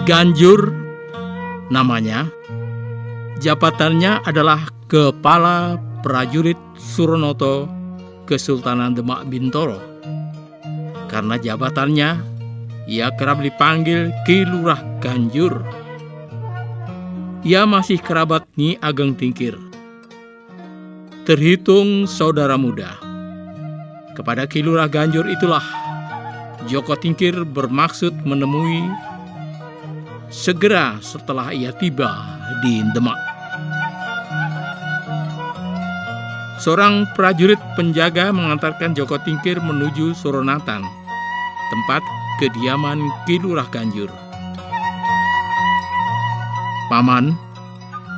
Ganjur namanya, jabatannya adalah Kepala Prajurit Suronoto Kesultanan Demak Bintoro. Karena jabatannya, ia kerap dipanggil Ki Lurah Ganjur. Ia masih kerabat Nyi Ageng Tingkir, terhitung saudara muda. Kepada Ki Lurah Ganjur itulah Joko Tingkir bermaksud menemui segera setelah ia tiba di Demak. Seorang prajurit penjaga mengantarkan Joko Tingkir menuju Suronatan, tempat kediaman Ki Lurah Ganjur. Paman,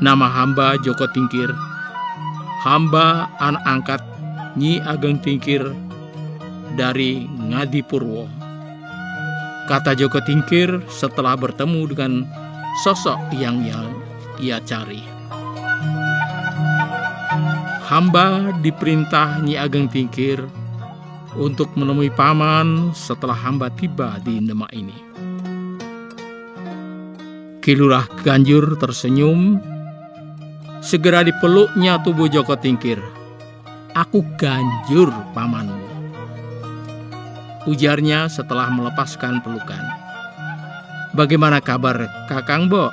nama hamba Joko Tingkir, hamba anak angkat Nyi Ageng Tingkir dari Ngadipurwo, kata Joko Tingkir setelah bertemu dengan sosok yang ia cari. Hamba diperintah Nyi Ageng Tingkir untuk menemui paman setelah hamba tiba di Demak ini. Ki Lurah Ganjur tersenyum. Segera dipeluknya tubuh Joko Tingkir. "Aku Ganjur, pamanmu," ujarnya setelah melepaskan pelukan. "Bagaimana kabar Kakang Bo?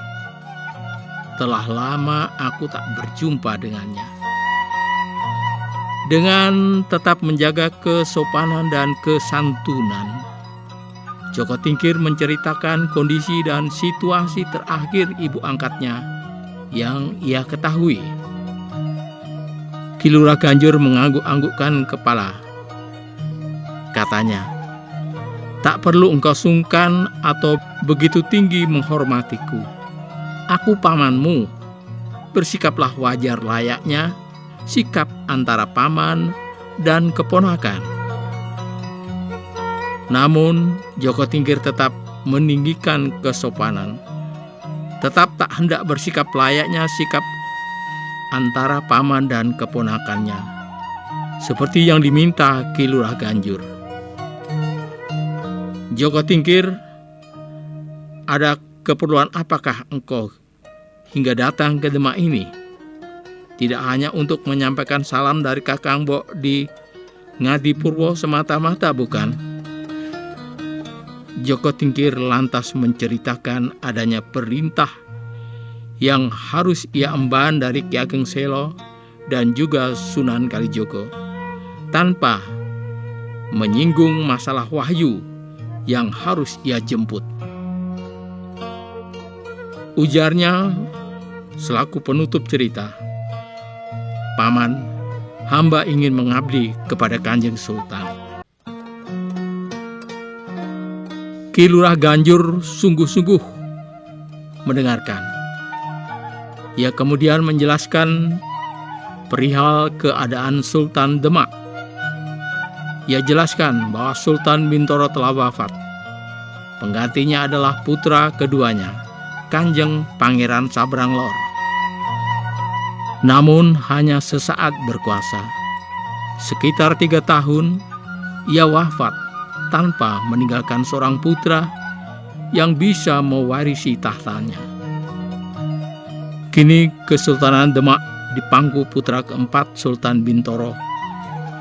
Telah lama aku tak berjumpa dengannya." Dengan tetap menjaga kesopanan dan kesantunan, Joko Tingkir menceritakan kondisi dan situasi terakhir ibu angkatnya yang ia ketahui. Ki Lurah Ganjur mengangguk-anggukkan kepala. Katanya, "Tak perlu engkau sungkan atau begitu tinggi menghormatiku. Aku pamanmu. Bersikaplah wajar layaknya sikap antara paman dan keponakan." Namun, Joko Tingkir tetap meninggikan kesopanan. Tetap tak hendak bersikap layaknya sikap antara paman dan keponakannya, seperti yang diminta Ki Lurah Ganjur. "Joko Tingkir, ada keperluan apakah engkau hingga datang ke Demak ini? Tidak hanya untuk menyampaikan salam dari Kakang Bo di Ngadipurwo semata-mata, bukan?" Joko Tingkir lantas menceritakan adanya perintah yang harus ia emban dari Ki Ageng Selo dan juga Sunan Kalijogo, tanpa menyinggung masalah wahyu yang harus ia jemput. Ujarnya selaku penutup cerita, "Paman, hamba ingin mengabdi kepada Kanjeng Sultan." Ki Lurah Ganjur sungguh-sungguh mendengarkan. Ia kemudian menjelaskan perihal keadaan Sultan Demak. Ia jelaskan bahwa Sultan Bintoro telah wafat. Penggantinya adalah putra keduanya, Kanjeng Pangeran Sabranglor. Namun hanya sesaat berkuasa. Sekitar 3 tahun ia wafat tanpa meninggalkan seorang putra yang bisa mewarisi tahtanya. Kini Kesultanan Demak dipangku putra keempat Sultan Bintoro,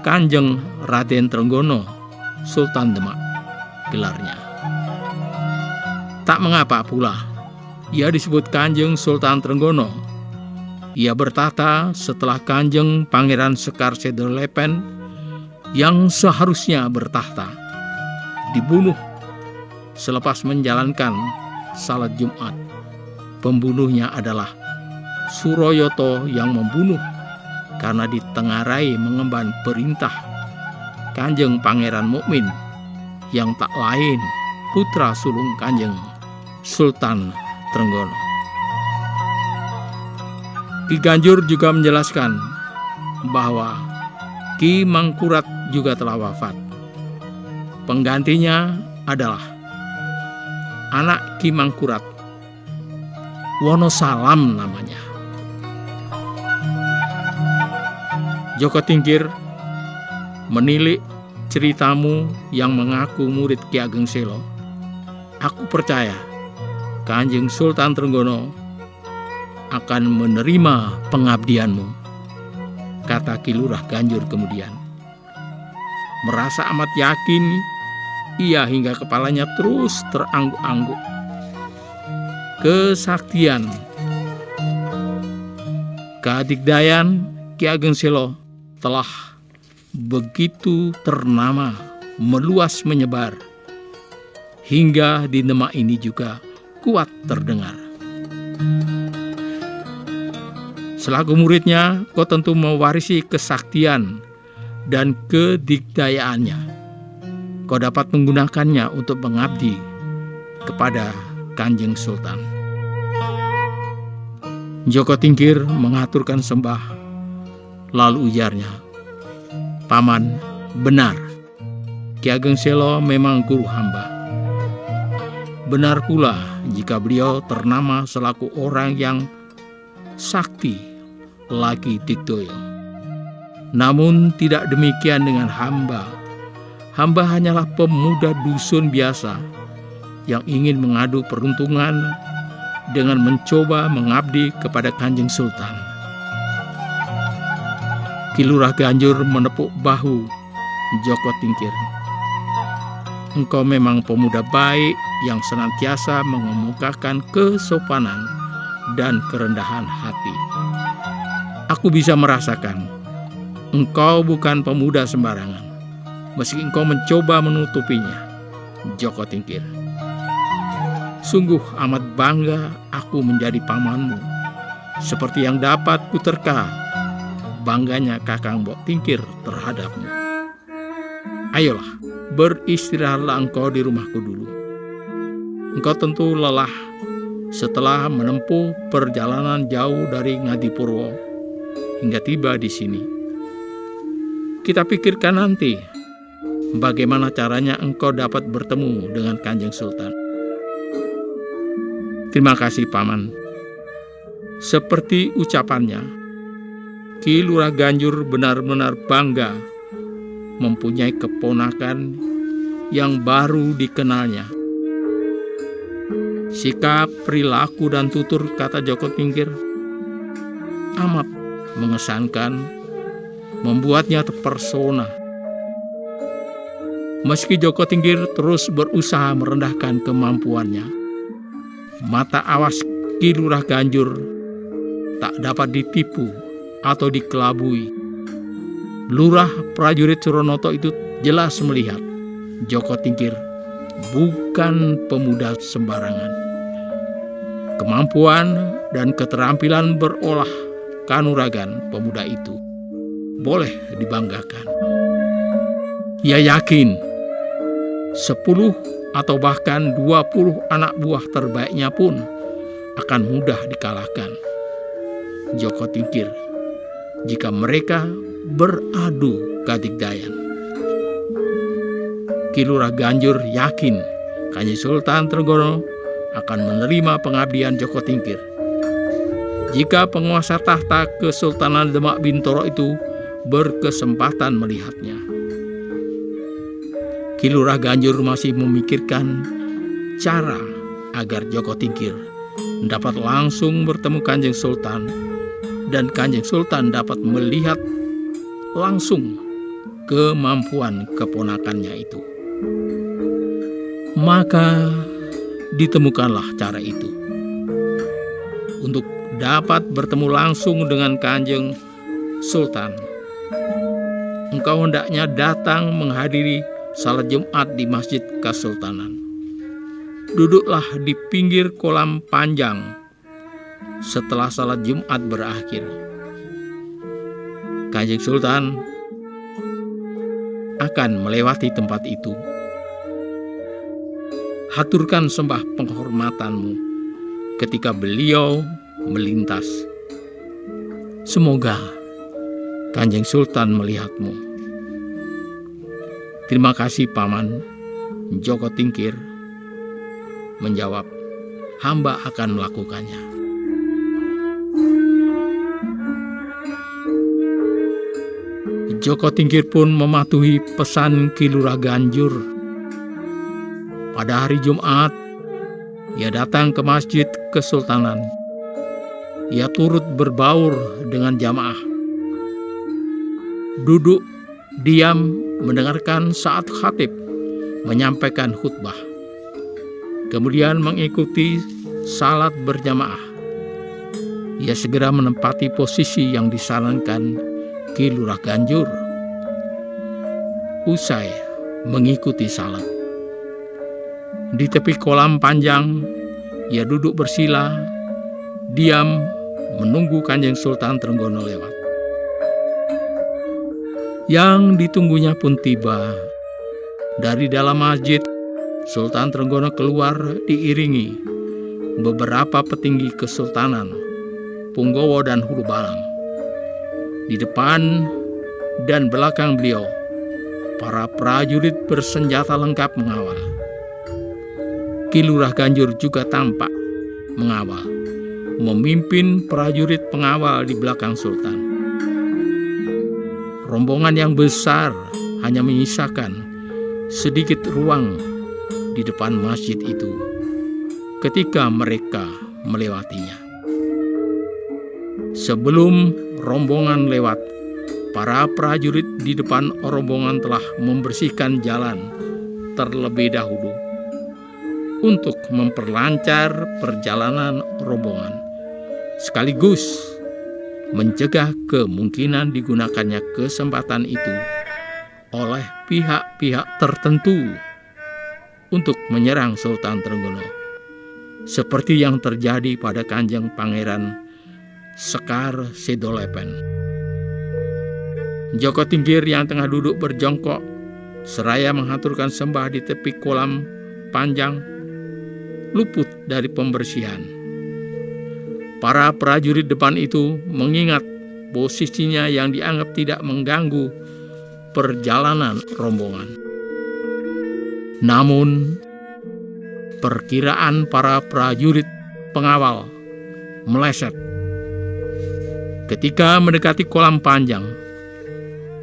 Kanjeng Raden Trenggono, Sultan Demak gelarnya. Tak mengapa pula ia disebut Kanjeng Sultan Trenggono. Ia bertahta setelah Kanjeng Pangeran Sekar Sedorlepen yang seharusnya bertahta dibunuh selepas menjalankan salat Jumat. Pembunuhnya adalah Suroyoto yang membunuh karena ditengarai mengemban perintah Kanjeng Pangeran Mukmin yang tak lain putra sulung Kanjeng Sultan Trenggono. Ki Ganjur juga menjelaskan bahwa Ki Mangkurat juga telah wafat. Penggantinya adalah anak Ki Mangkurat, Wonosalam namanya. Joko Tingkir menilik ceritamu yang mengaku murid Ki Ageng Selo, aku percaya Kanjeng Sultan Trenggono akan menerima pengabdianmu, kata Ki Lurah Ganjur kemudian. Merasa amat yakin, ia hingga kepalanya terus terangguk-angguk. Kesaktian, keadikdayan Ki Ageng Selo telah begitu ternama, meluas menyebar, hingga di Demak ini juga kuat terdengar. Selaku muridnya, kau tentu mewarisi kesaktian dan kedikdayaannya. Kau dapat menggunakannya untuk mengabdi kepada Kanjeng Sultan. Joko Tingkir mengaturkan sembah, lalu ujarnya, "Paman, benar, Ki Ageng Selo memang guru hamba. Benar pula jika beliau ternama selaku orang yang sakti lagi Digdoyo. Namun tidak demikian dengan hamba. Hamba hanyalah pemuda dusun biasa yang ingin mengadu peruntungan dengan mencoba mengabdi kepada Kanjeng Sultan." Ki Lurah Ganjur menepuk bahu Joko Tingkir. "Engkau memang pemuda baik yang senantiasa mengemukakan kesopanan dan kerendahan hati. Aku bisa merasakan engkau bukan pemuda sembarangan, meski engkau mencoba menutupinya, Joko Tingkir. Sungguh amat bangga aku menjadi pamanmu, seperti yang dapat kuterka bangganya Kakang Mbok Tingkir terhadapmu. Ayolah, beristirahatlah engkau di rumahku dulu. Engkau tentu lelah setelah menempuh perjalanan jauh dari Ngadipurwo hingga tiba di sini. Kita pikirkan nanti bagaimana caranya engkau dapat bertemu dengan Kanjeng Sultan." "Terima kasih, Paman." Seperti ucapannya, Ki Lurah Ganjur benar-benar bangga mempunyai keponakan yang baru dikenalnya. Sikap, perilaku, dan tutur kata Joko Tingkir amat mengesankan, membuatnya terpesona. Meski Joko Tingkir terus berusaha merendahkan kemampuannya, mata awas Ki Lurah Ganjur tak dapat ditipu atau dikelabui. Lurah prajurit Suronoto itu jelas melihat Joko Tingkir bukan pemuda sembarangan. Kemampuan dan keterampilan berolah kanuragan pemuda itu boleh dibanggakan. Ia yakin 10 atau bahkan 20 anak buah terbaiknya pun akan mudah dikalahkan Joko Tingkir jika mereka beradu kadigdayan. Ki Lurah Ganjur yakin Kanjeng Sultan Trenggono akan menerima pengabdian Joko Tingkir jika penguasa tahta Kesultanan Demak Bintoro itu berkesempatan melihatnya. Ki Lurah Ganjur masih memikirkan cara agar Joko Tingkir dapat langsung bertemu Kanjeng Sultan dan Kanjeng Sultan dapat melihat langsung kemampuan keponakannya itu. Maka ditemukanlah cara itu. Untuk dapat bertemu langsung dengan Kanjeng Sultan, engkau hendaknya datang menghadiri salat Jumat di Masjid Kesultanan. Duduklah di pinggir kolam panjang setelah salat Jumat berakhir. Kanjeng Sultan akan melewati tempat itu. Haturkan sembah penghormatanmu ketika beliau melintas. Semoga Kanjeng Sultan melihatmu. Terima kasih, Paman. Joko Tingkir menjawab, hamba akan melakukannya. Joko Tingkir pun mematuhi pesan Ki Lurah Ganjur. Pada hari Jumat, ia datang ke Masjid Kesultanan. Ia turut berbaur dengan jamaah. Duduk diam mendengarkan saat khatib menyampaikan khutbah. Kemudian mengikuti salat berjamaah. Ia segera menempati posisi yang disarankan Ki Lurah Ganjur. Usai mengikuti salat, di tepi kolam panjang, ia duduk bersila, diam menunggu Kanjeng Sultan Trenggono lewat. Yang ditunggunya pun tiba. Dari dalam masjid, Sultan Trenggono keluar diiringi beberapa petinggi kesultanan, Punggowo dan Hulu Balang. Di depan dan belakang beliau, para prajurit bersenjata lengkap mengawal. Ki Lurah Ganjur juga tampak mengawal, memimpin prajurit pengawal di belakang Sultan. Rombongan yang besar hanya menyisakan sedikit ruang di depan masjid itu ketika mereka melewatinya. Sebelum rombongan lewat, para prajurit di depan rombongan telah membersihkan jalan terlebih dahulu untuk memperlancar perjalanan rombongan, sekaligus mencegah kemungkinan digunakannya kesempatan itu oleh pihak-pihak tertentu untuk menyerang Sultan Trenggono, seperti yang terjadi pada Kanjeng Pangeran Sekar Sidolepen. Joko Tingkir yang tengah duduk berjongkok seraya menghaturkan sembah di tepi kolam panjang luput dari pembersihan. Para prajurit depan itu mengingat posisinya yang dianggap tidak mengganggu perjalanan rombongan. Namun, perkiraan para prajurit pengawal meleset. Ketika mendekati kolam panjang,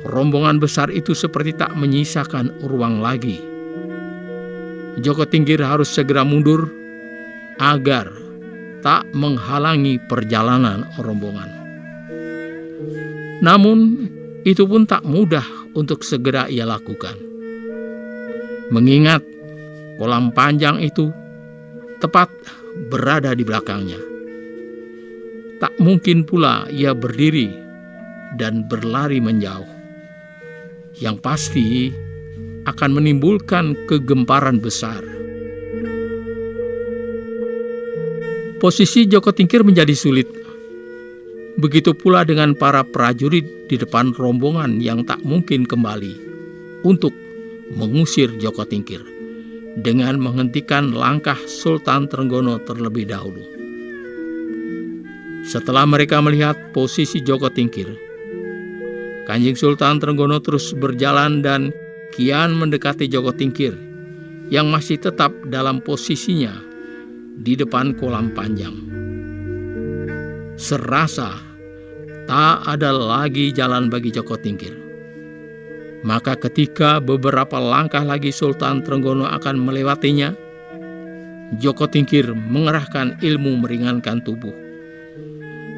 rombongan besar itu seperti tak menyisakan ruang lagi. Joko Tingkir harus segera mundur agar tak menghalangi perjalanan rombongan. Namun, itu pun tak mudah untuk segera ia lakukan. Mengingat kolam panjang itu tepat berada di belakangnya. Tak mungkin pula ia berdiri dan berlari menjauh. Yang pasti akan menimbulkan kegemparan besar. Posisi Joko Tingkir menjadi sulit. Begitu pula dengan para prajurit di depan rombongan yang tak mungkin kembali untuk mengusir Joko Tingkir dengan menghentikan langkah Sultan Trenggono terlebih dahulu. Setelah mereka melihat posisi Joko Tingkir, Kanjeng Sultan Trenggono terus berjalan dan kian mendekati Joko Tingkir yang masih tetap dalam posisinya di depan kolam panjang. Serasa tak ada lagi jalan bagi Joko Tingkir. Maka ketika beberapa langkah lagi Sultan Trenggono akan melewatinya, Joko Tingkir mengerahkan ilmu meringankan tubuh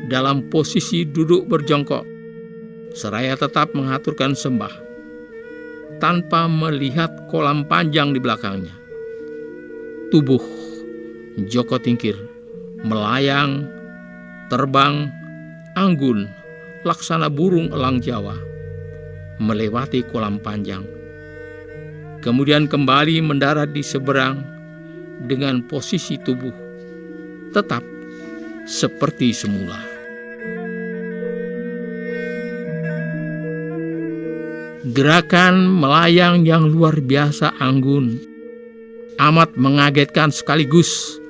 dalam posisi duduk berjongkok, seraya tetap mengaturkan sembah, tanpa melihat kolam panjang di belakangnya. Tubuh Joko Tingkir melayang, terbang, anggun, laksana burung elang Jawa, melewati kolam panjang. Kemudian kembali mendarat di seberang dengan posisi tubuh tetap seperti semula. Gerakan melayang yang luar biasa anggun, amat mengagetkan sekaligus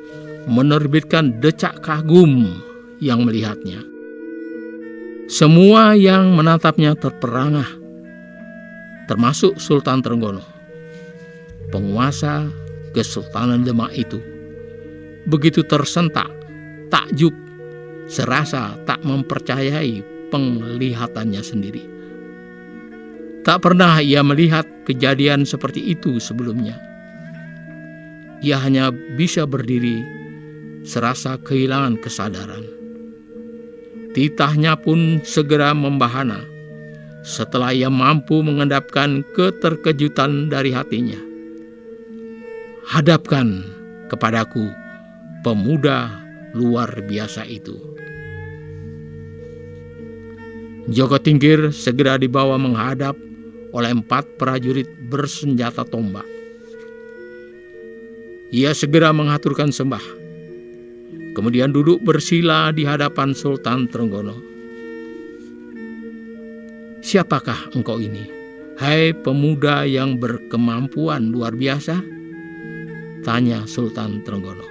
menerbitkan decak kagum yang melihatnya. Semua yang menatapnya terperangah, termasuk Sultan Trenggono, penguasa Kesultanan Demak itu. Begitu tersentak, takjub, serasa tak mempercayai penglihatannya sendiri. Tak pernah ia melihat kejadian seperti itu sebelumnya. Ia hanya bisa berdiri serasa kehilangan kesadaran. Titahnya pun segera membahana setelah ia mampu mengendapkan keterkejutan dari hatinya. Hadapkan kepadaku pemuda luar biasa itu. Joko Tingkir segera dibawa menghadap oleh 4 prajurit bersenjata tombak. Ia segera mengaturkan sembah, kemudian duduk bersila di hadapan Sultan Trenggono. Siapakah engkau ini, hai pemuda yang berkemampuan luar biasa? Tanya Sultan Trenggono.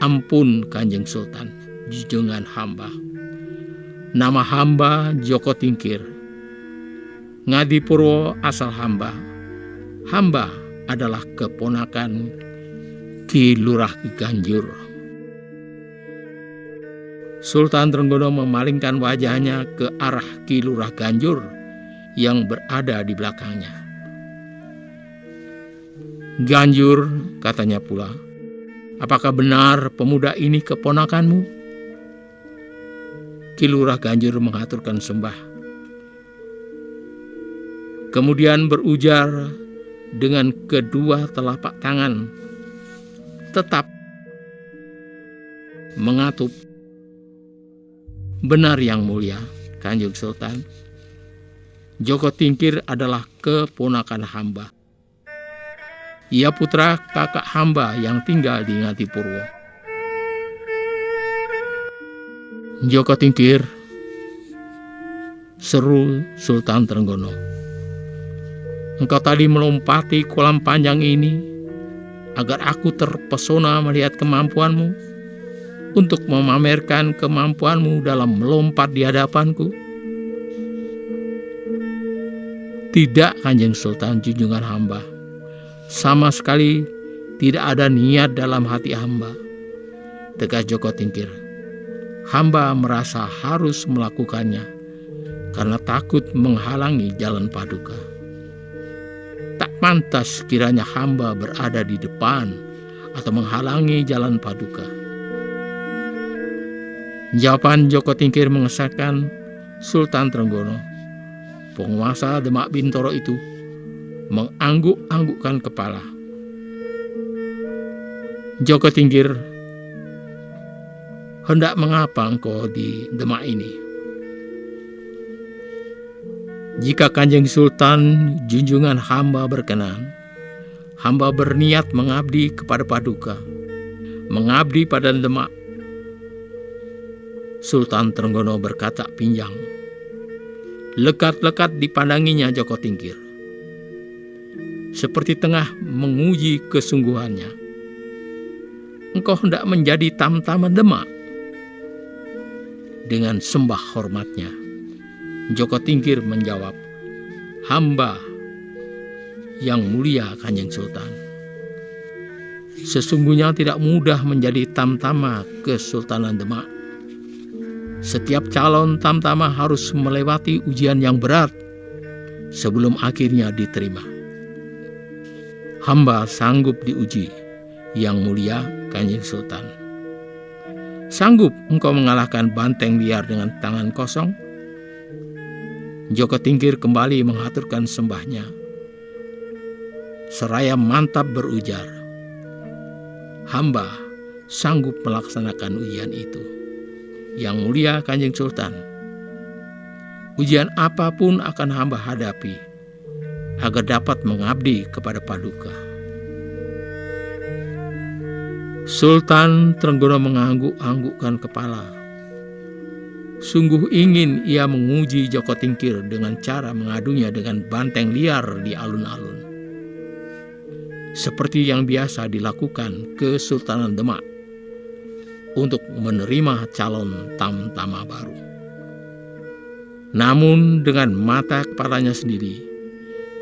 Ampun Kanjeng Sultan, junjungan hamba. Nama hamba Joko Tingkir. Ngadipurwo asal hamba. Hamba adalah keponakan Ki Lurah Ganjur. Sultan Trenggono memalingkan wajahnya ke arah Ki Lurah Ganjur yang berada di belakangnya. Ganjur, katanya pula, apakah benar pemuda ini keponakanmu? Ki Lurah Ganjur mengaturkan sembah, kemudian berujar dengan kedua telapak tangan, tetap mengatup. Benar yang mulia, Kanjeng Sultan. Joko Tingkir adalah keponakan hamba. Ia putra kakak hamba yang tinggal di Ngadipurwo. Joko Tingkir, seru Sultan Trenggono. Engkau tadi melompati kolam panjang ini agar aku terpesona melihat kemampuanmu, untuk memamerkan kemampuanmu dalam melompat di hadapanku. Tidak, Kanjeng Sultan, junjungan hamba. Sama sekali tidak ada niat dalam hati hamba, tegas Joko Tingkir. Hamba merasa harus melakukannya karena takut menghalangi jalan Paduka. Tak pantas kiranya hamba berada di depan atau menghalangi jalan Paduka. Jawaban Joko Tingkir mengesahkan Sultan Trenggono. Penguasa Demak Bintoro itu mengangguk-anggukkan kepala. Joko Tingkir, hendak mengapa engkau di Demak ini? Jika Kanjeng Sultan junjungan hamba berkenan, hamba berniat mengabdi kepada Paduka, mengabdi pada Demak. Sultan Trenggono berkata pinjang. Lekat-lekat dipandanginya Joko Tingkir, seperti tengah menguji kesungguhannya. Engkau hendak menjadi tamtama Demak? Dengan sembah hormatnya, Joko Tingkir menjawab, hamba yang mulia Kanjeng Sultan. Sesungguhnya tidak mudah menjadi tamtama Kesultanan Demak. Setiap calon tamtama harus melewati ujian yang berat sebelum akhirnya diterima. Hamba sanggup diuji, yang mulia Kanjeng Sultan. Sanggup engkau mengalahkan banteng liar dengan tangan kosong? Joko Tingkir kembali mengaturkan sembahnya, seraya mantap berujar, hamba sanggup melaksanakan ujian itu, yang mulia Kanjeng Sultan. Ujian apapun akan hamba hadapi agar dapat mengabdi kepada Paduka. Sultan Trenggono mengangguk-anggukkan kepala. Sungguh ingin ia menguji Joko Tingkir dengan cara mengadunya dengan banteng liar di alun-alun, seperti yang biasa dilakukan Kesultanan Demak untuk menerima calon tamtama baru. Namun dengan mata kepalanya sendiri,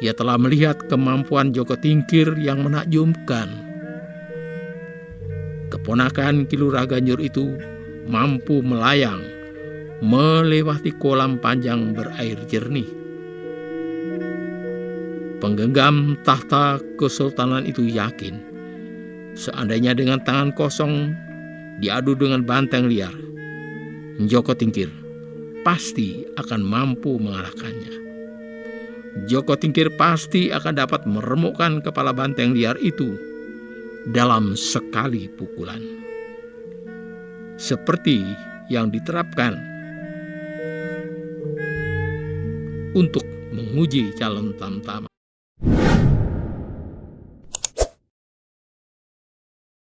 ia telah melihat kemampuan Joko Tingkir yang menakjubkan. Keponakan Ki Lurah Ganjur itu mampu melayang melewati kolam panjang berair jernih Penggenggam tahta kesultanan itu yakin, seandainya dengan tangan kosong diadu dengan banteng liar, Joko Tingkir pasti akan mampu mengalahkannya. Joko Tingkir pasti akan dapat meremukkan kepala banteng liar itu dalam sekali pukulan. Seperti yang diterapkan untuk menguji calon tamtama.